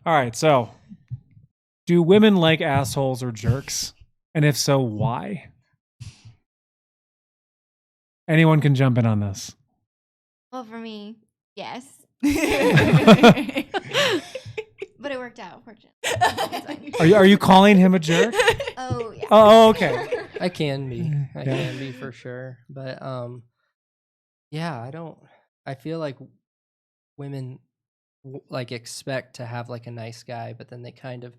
All right. So, do women like assholes or jerks? And if so, why? Anyone can jump in on this. Well, for me, yes. But it worked out, fortunately. Are you calling him a jerk? Oh, yeah. Oh, okay. I can be for sure. But yeah, I feel like women like expect to have like a nice guy, but then they kind of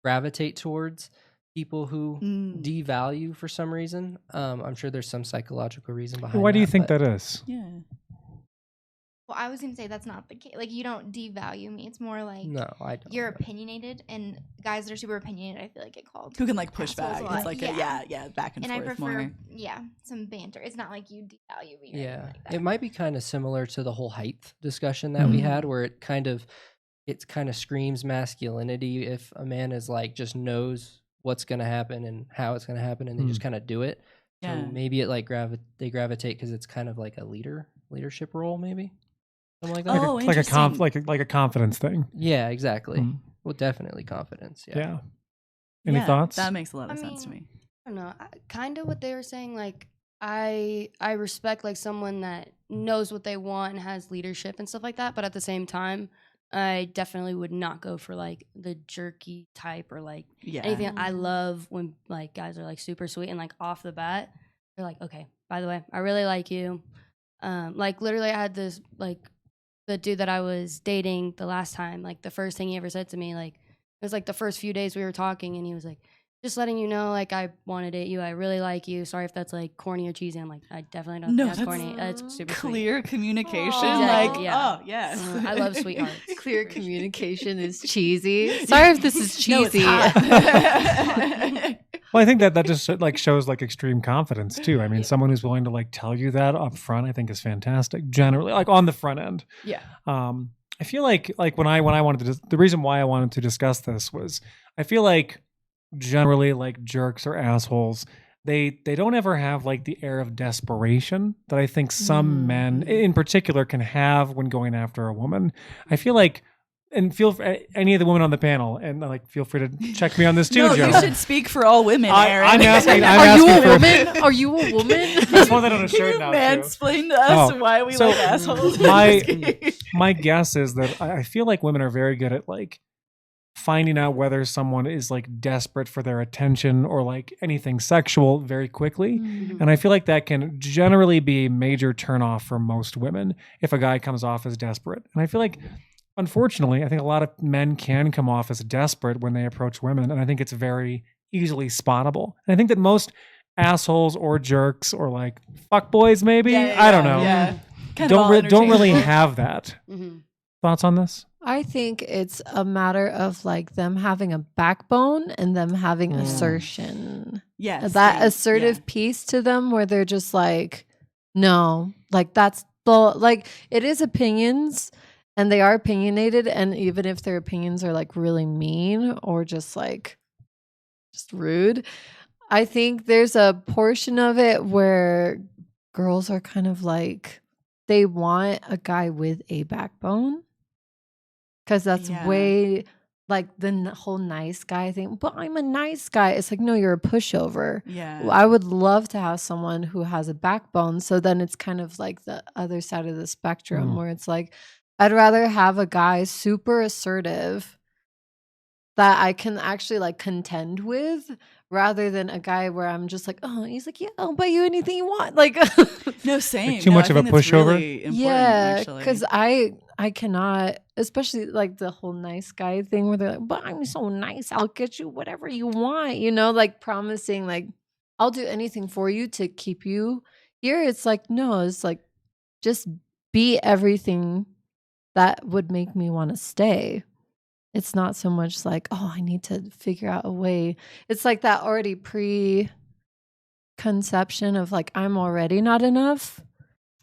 gravitate towards people who devalue for some reason. I'm sure there's some psychological reason behind Why do you think but that is? Yeah. Well, I was going to say that's not the case. Like, you don't devalue me. It's more like No, I don't. you're opiniated, and guys that are super opinionated, I feel like get called. Who can like push assholes back? a lot. It's like back and I forth prefer, more. some banter. It's not like you devalue me. Or Yeah, anything like that. it might be kind of similar to the whole height discussion that we had, where it kind of screams masculinity if a man is like just knows what's going to happen and how it's going to happen, and they just kind of do it. Yeah. So maybe it like they gravitate because it's kind of like a leadership role, maybe something like that. Oh, like a interesting. like a confidence thing. Yeah, exactly. Well, definitely confidence. Yeah. Any thoughts? That makes a lot of sense to me. I don't know. Kind of what they were saying. Like, I respect like someone that knows what they want and has leadership and stuff like that. But at the same time, I definitely would not go for like the jerky type or like anything. I love when like guys are like super sweet and like off the bat, they're like, okay, by the way, I really like you. Like literally, I had this like the dude that I was dating the last time. Like the first thing he ever said to me, like it was like the first few days we were talking, and he was like, just letting you know, like, I want to date you. I really like you. Sorry if that's, like, corny or cheesy. I'm like, I definitely don't think that's corny. That's super clear sweet. communication. Exactly, Like, yeah. oh, yes. I love sweethearts. Clear communication is cheesy. Sorry if this is cheesy. Well, I think that just like shows like extreme confidence too. I mean, someone who's willing to like tell you that up front, I think is fantastic. Generally, like on the front end. Yeah. I feel like when I wanted to, the reason why I wanted to discuss this was I feel like generally like jerks or assholes, they don't ever have like the air of desperation that I think some men in particular can have when going after a woman. I feel like, and any of the women on the panel, and like feel free to check me on this too, No, Joe. you should speak for all women, Aaron. I'm asking. Are you a woman? Are you a woman? Just want that on a Can shirt you now, too. mansplain to us Oh, why we so like assholes? my guess is that I feel like women are very good at like finding out whether someone is like desperate for their attention or like anything sexual very quickly. And I feel like that can generally be a major turnoff for most women if a guy comes off as desperate. And I feel like, unfortunately, I think a lot of men can come off as desperate when they approach women. And I think it's very easily spottable. And I think that most assholes or jerks or like fuckboys maybe, I don't know, Yeah. Kind of don't all really interchangeable. have that. Thoughts on this? I think it's a matter of like them having a backbone and them having assertion. Yes. That assertive piece to them where they're just like, no, like that's like it is opinions and they are opinionated. And even if their opinions are like really mean or just rude, I think there's a portion of it where girls are kind of like, they want a guy with a backbone. Because that's way like the whole nice guy thing. But I'm a nice guy. It's like, no, you're a pushover. Yeah. I would love to have someone who has a backbone. So then it's kind of like the other side of the spectrum where it's like, I'd rather have a guy super assertive that I can actually like contend with rather than a guy where I'm just like, oh, he's like, yeah, I'll buy you anything you want. Like, No, same. Like too much of a pushover? Really yeah, because I cannot, especially like the whole nice guy thing where they're like, but I'm so nice, I'll get you whatever you want, you know, like promising like I'll do anything for you to keep you here. It's like, no, it's like just be everything that would make me want to stay. It's not so much like, oh, I need to figure out a way. It's like that already preconception of like, I'm already not enough.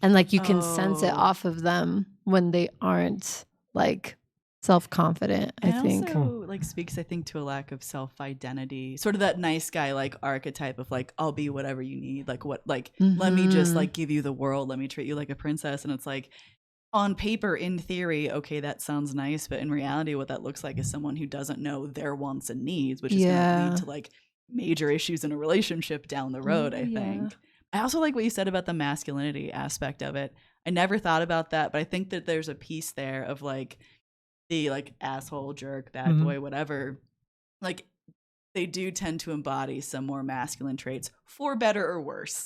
And like you can sense it off of them when they aren't like self-confident, I think. also like speaks, I think, to a lack of self-identity. Sort of that nice guy like archetype of like, I'll be whatever you need. Like what, like let me just like give you the world. Let me treat you like a princess. And it's like, on paper, in theory, okay, that sounds nice, but in reality, what that looks like is someone who doesn't know their wants and needs, which is going to Yeah. lead to like major issues in a relationship down the road, I Yeah. think. I also like what you said about the masculinity aspect of it. I never thought about that, but I think that there's a piece there of like the like asshole, jerk, bad Mhm. boy, whatever. Like they do tend to embody some more masculine traits for better or worse.